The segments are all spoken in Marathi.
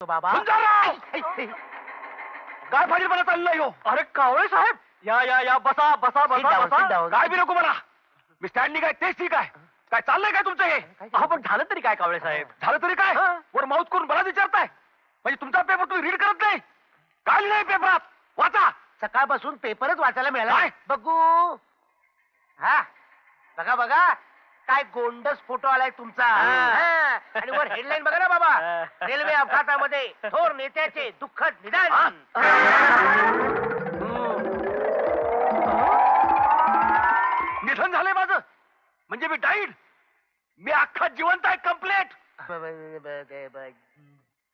बाबा काय फाजीलपणा चाललाय हो? अरे कावळे साहेब, या या या बसा बसा बसा बसा. काय बी नको मला. मी स्टँडनी काय तेच ठीक आहे. काय चाललंय काय तुमचं हे? अहो पण झालं तरी काय कावळे साहेब? झालं तरी काय? वर माउथ करून मला विचारताय? म्हणजे तुमचा पेपर तुम्ही रीड करत नाही? काय लिहिलंय पेपरात? वाचा. सकाळपासून पेपरच वाचायला मिळाला. काय? बघू. हा बघा बघा काय गोंडस फोटो आलाय तुमचा. हा. आणि वर हेडलाईन बघा ना बाबा. रेल्वे अपघातामध्ये थोर नेत्याचे दुःखद निधन. निधन झालंय माझं म्हणजे मी डाईड. मी अख्खा जिवंत आहे कम्प्लेट.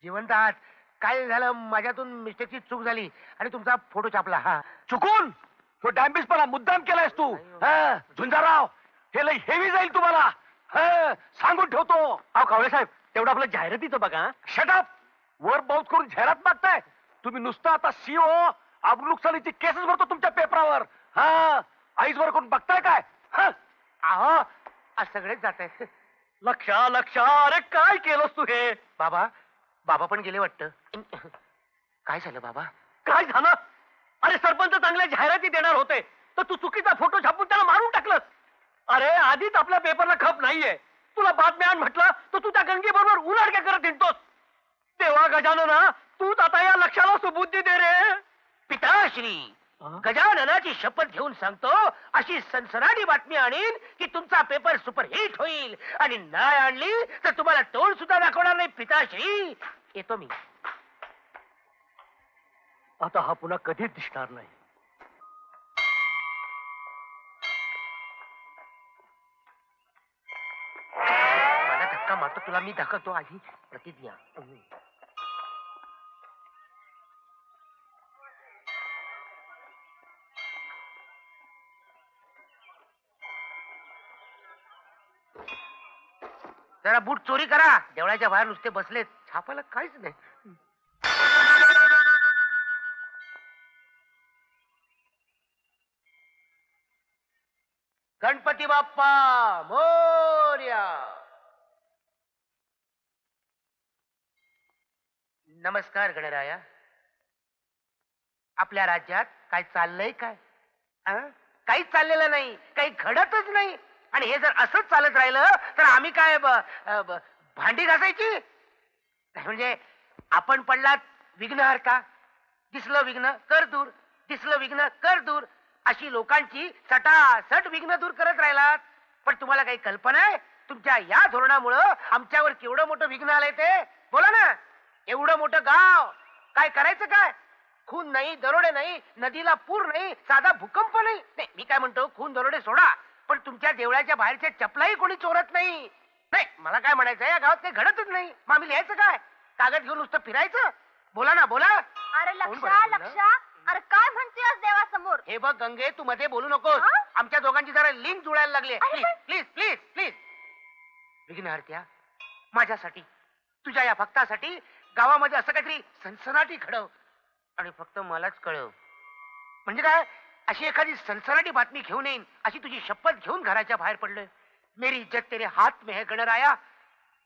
जिवंत आहात. काय झालं माझ्यातून मिस्टेकची चूक झाली आणि तुमचा फोटो छापला. हा चुकून तो डॅम्बिसपणा मुद्दाम केलायस तू. झुंजाराव हे लय हेवी जाईल तुम्हाला. सांगून ठेवतो. अहो कावळे साहेब, तेवढं आपलं जाहिरातीचं बघा. शटअप. वर बाउट करून जाहिरात मागताय तुम्ही. नुसतं आता सीओ अब्रुनुकसानीची केसेस भरतो तुमच्या पेपरावर. आईज वर करून बघताय काय? अहो आज सगळेच जात आहे. लक्षा लक्षा, अरे काय केलंस तू हे? बाबा बाबा पण गेले वाटतं. काय झालं बाबा? काय झालं? अरे सरपंच चांगल्या जाहिराती देणार होते तर तू चुकीचा फोटो छापून त्याला मारून टाकलंस. अरे आधीच आपल्या पेपरला खप नाहीये. तुला बातम्या आण म्हटलं तर तू त्या गंगी बरोबर उलाढक्या करत हिंडतोस. तेव्हा गजानना तूच आता या लक्षाला सुबुद्धी दे रे. पिताश्री गजाननाची शपथ घेऊन सांगतो अशी सनसनाटी बातमी आणीन की तुमचा पेपर सुपरहिट होईल. आणि नाही आणली तर तुम्हाला तोंड सुद्धा दाखवणार नाही. पिताश्री येतो मी. आता हा पुन्हा कधीच दिसणार नाही. मला धक्का मारतो तुला मी दाखवतो आधी प्रतिज्ञा. जरा बूट चोरी करा. देवळाच्या बाहेर नुसते बसलेत. छापायला काहीच नाही. गणपती बाप्पा मोरया. नमस्कार गणराया. आपल्या राज्यात काय चाललंय काय? काहीच चाललेलं नाही. काही घडतच नाही. आणि हे जर असंच चालत राहिलं तर आम्ही काय भांडी घासायची? म्हणजे आपण पडलात विघ्नहर्ता. दिसलं विघ्न कर दूर, दिसलं विघ्न कर दूर अशी लोकांची सटासट विघ्न दूर करत राहिलात. पण तुम्हाला काही कल्पना आहे तुमच्या या धोरणामुळं आमच्यावर केवढं मोठं विघ्न आलंय ते? बोला ना. एवढं मोठं गाव काय करायचं काय? खून नाही, दरोडे नाही, नदीला पूर नाही, साधा भूकंप नाही. मी काय म्हणतो खून दरोडे सोडा पण तुमच्या देवळाच्या बाहेरच्या चपलाही कोणी चोरत नाही. नाही मला काय म्हणायचं या गावात काही घडतच नाही. मग आम्ही लिहायचं काय? कागद घेऊन नुसतं फिरायचं? बोला ना बोला. अरे लक्षा लक्षा, अरे काय म्हणतेस देवासमोर? हे बघ गंगे तू मध्ये बोलू नकोस. आमच्या दोघांची जरा लिंक जुळायला लागली. Please please please please. विघ्नहर्त्या माझ्यासाठी तुझ्या या भक्तासाठी गावामध्ये असं काहीतरी सनसनाटी घडव आणि फक्त मलाच कळव. म्हणजे काय? अशी एखादी सनसनाटी बातमी घेऊन येईन अशी तुझी शपथ घेऊन घराच्या बाहेर पडलोय. मेरी इज्जत तेरे हात में है गणराया.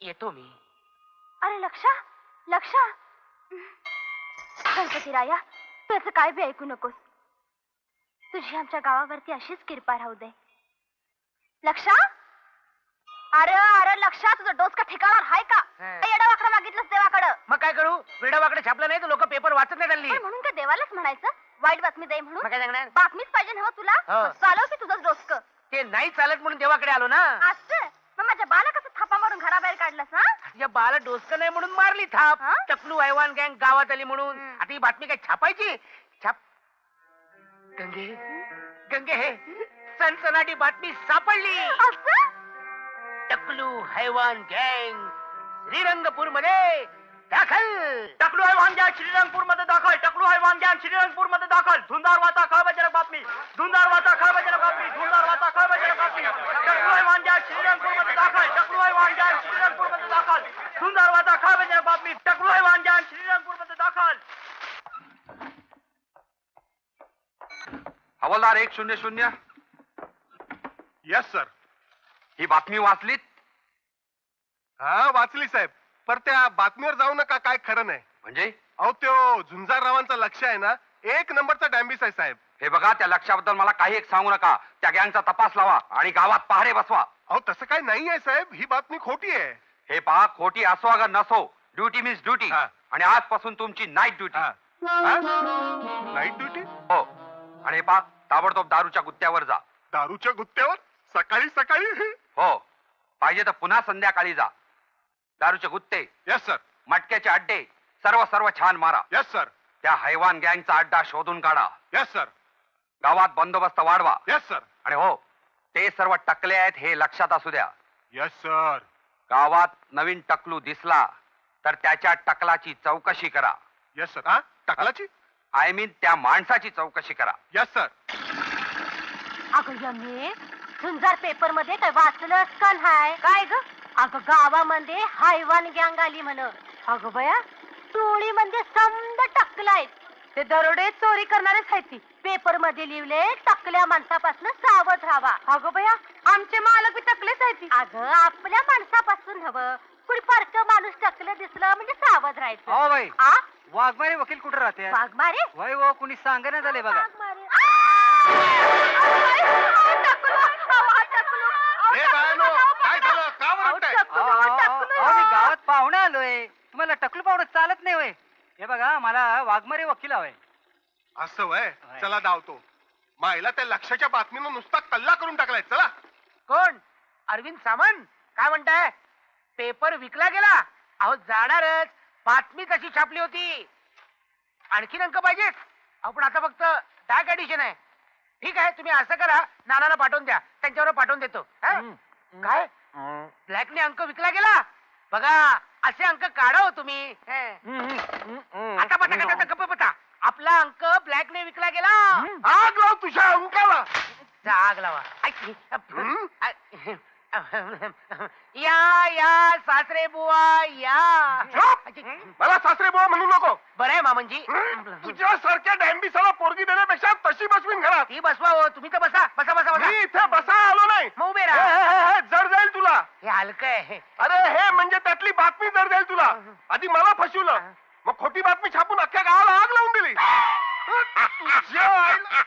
येतो मी. अरे लक्षा लक्षा, गणपती राया तू असं काय बी ऐकू नकोस. तुझी आमच्या गावावरती अशीच कृपा राहू दे. लक्षा, अरे अरे लक्षा, तुझं डोस का ठिकाणार हाय का? येडा वाकडं मागितलंस देवाकडं. मग काय करू? वेडा वाकडे छापलं नाही तर लोक पेपर वाचत नाही हल्ली. म्हणून काय देवालाच म्हणायचं वाईट बातमी दे म्हणून? मग काय सांगणार? बातमीच पाहिजे ना तुला. चालव की तुझंच डोसक. ते नाही चालत म्हणून देवाकडे आलो ना. असं मग माझ्या बाला कसं थापा मारून घराबाहेर काढलास? तुझ्या बाला डोसकं नाही म्हणून मारली थाप. टकलू हैवान गँग गावात आली म्हणून. आता ही बातमी काय छापायची? छाप. गंगे गंगे हे सनसनाटी बातमी सापडली. असं टकलू हैवान गँग श्रीरंगपूर मध्ये दाखल. टकलू हैवान गँग श्रीरंगपूर मध्ये दाखल. टकलू हैवान गँग श्रीरंगपूर मध्ये दाखल. धुंदार वाचा खळबळजनक बातमी. धुंदार वाचा खळबळजनक बातमी. धुंदार वाचा खळबळजनक बातमी. टकलू हैवान गँग श्रीरंगपूर मध्ये दाखल. टकलू हैवान गँग श्रीरंगपूर मध्ये दाखल. धुंदार वाचा खळबळजनक बातमी. टकलू हैवान गँग श्रीरंगपूर मध्ये दाखल. हवालदार 100. Yes sir. ही बातमी वाचलीत? हा वाचली साहेब. पर त्या बातमीवर जाऊ नका, काय खरं नाही. म्हणजे अहो त्यो झुंजाररावांचा लक्ष आहे ना, एक नंबरचा डॅम्बिस आहे साहेब. हे बघा, त्या लक्षाबद्दल मला काही एक सांगू नका. त्या गँगचा तपास लावा आणि गावात पहारे बसवा. अहो तसं काय नाही आहे साहेब, ही बातमी खोटी आहे. हे पहा, खोटी असो अगर नसो, ड्युटी मीन्स ड्युटी. हा. आणि आजपासून तुमची नाईट ड्युटी. Night duty? हो. आणि हे पहा, ताबडतोब दारूच्या गुत्त्यावर जा. दारूच्या गुत्त्यावर सकाळी सकाळी? हो, पाहिजे तर पुन्हा संध्याकाळी जा. दारूचे गुत्ते, यस सर. मटक्याचे अड्डे सर्व छान मारा. Yes sir. त्या हैवान गँगचा अड्डा शोधून काढा. Yes sir. गावात बंदोबस्त वाढवा. Yes sir. आणि हो, ते सर्व टकले आहेत हे लक्षात असू द्या. Yes sir. गावात नवीन टकलू दिसला तर त्याच्या टकलाची चौकशी करा. Yes sir. हा, टकलाची? आय मीन त्या माणसाची चौकशी करा. Yes sir. अगं यमे, झुंजार पेपर मध्ये काय वाचलंस का नाही? काय ग? अगं गावामध्ये हायवान गँग आली म्हण. अगं बया, टोळी म्हणजे समद टकलायत. ते दरोडे चोरी करणारेच आहेत ती. पेपर मध्ये लिहिले, टकल्या माणसापासून सावध राहावा. अगं बया, आमचे मालक बी टकलेच आहेत ती. अगं आपल्या माणसापासून हवं. कुणी परक माणूस टकलं दिसलं म्हणजे सावध राहायचं. हो बाई, आ? वाघमारे वकील कुठे राहते? वाघमारे? वय हो, कुणी सांगण्यात झाले बघा. वाघमारे. आ! टकलं! अहो, टकलं! अहो, हे बाळांनो, काय झालं? का अहो, ओरडताय? टकलं! मी गावात पाहुणे आलोय. तुम्हाला टकलू पाहुणं चालत नाही वय. हे बघा, मला वाघमारे वकील हवंय. असं वय, चला धावतो. मायला त्या लक्षाच्या बातमीनं नुसता कल्ला करून टाकलाय. चला. कोण? अरविंद सामंत? काय म्हणताय? पेपर विकला गेला? अहो जाणारच, बातमी तशी छापली होती. आणखीन अंक पाहिजेत? अहो पण आता फक्त डाक ऍडिशन आहे. ठीक आहे, तुम्ही असं करा, नानाला पाठवून द्या, त्यांच्यावर पाठवून देतो. हा? काय ब्लॅकने अंक विकला गेला? बघा, असे अंक काढा हो तुम्ही. आता पता गप्प बता. आपला अंक ब्लॅकने विकला गेला. आग लाव तुझ्या अंकाला. आग लावा. या या सासरे बुवा या. झोप. मला सासरे बुवा म्हणू नको. बरं आहे मामनजी. तुझ्या सारख्या डॅम्बिसाला पोरगी देण्यापेक्षा तशी बसवीन घरात. ती बसवा हो, तुम्ही तर बसा बसा बसा बसा. मी इथे बसा आलो नाही. मग उभे हे, राहा. हे, हे, जड जाईल तुला. हे हलकं आहे. अरे हे म्हणजे त्यातली बातमी जड जाईल तुला. आधी मला फसवलं, मग खोटी बातमी छापून अख्ख्या गावाला आग लावून दिली. तुझ्या आईला-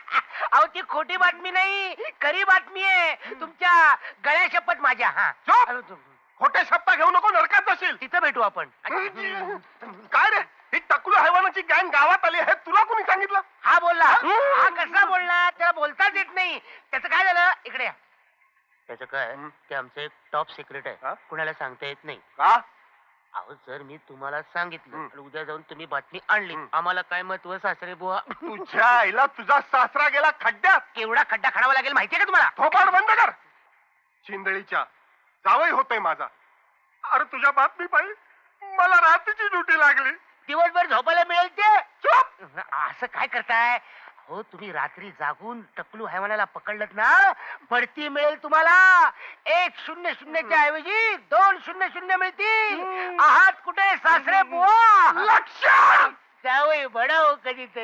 अहो ती खोटी बातमी नाही, खरी बातमी आहे. तुमच्या गळ्या शपथ माझ्या. हा झोप. हॅलो, तू- खोटे शब्द घेऊ नको, नरकात जाशील. तिथं भेटू आपण. काय रे, ही टकलू हैवानाची गँग गावात आली हे तुला कोणी सांगितलं? हा बोलला. हा कसा बोलला? त्याला बोलताच येत नाही. त्याचं काय झालं? इकडे या. त्याचं काय, ते आमचं एक टॉप सिक्रेट हा? आहे, कुणाला सांगता येत नाही. का? अहो जर मी तुम्हाला सांगितलं हं. आणि उद्या जाऊन तुम्ही बातमी आणली, आम्हाला काय महत्व सासरे बुवा? तुझ्या आईला तुझा सासरा गेला खड्ड्यात. केवढा खड्डा खाणावा लागेल माहितीये का तुम्हाला? थोपाड बंद कर. चिंदळीच्या जावई होतोय माझा. अरे तुझ्या बातमी पाहिजे, मला रात्रीची ड्युटी लागली. दिवसभर झोपायला मिळेल ते. चुप. असं काय करताय हो तुम्ही? रात्री जागून टकलू हैवानाला पकडलत ना, बढती मिळेल तुम्हाला. 100च्या ऐवजी 200 मिळतील. आहात कुठे सासरे बुवा? लक्ष. जावई बडाव कधीतरी.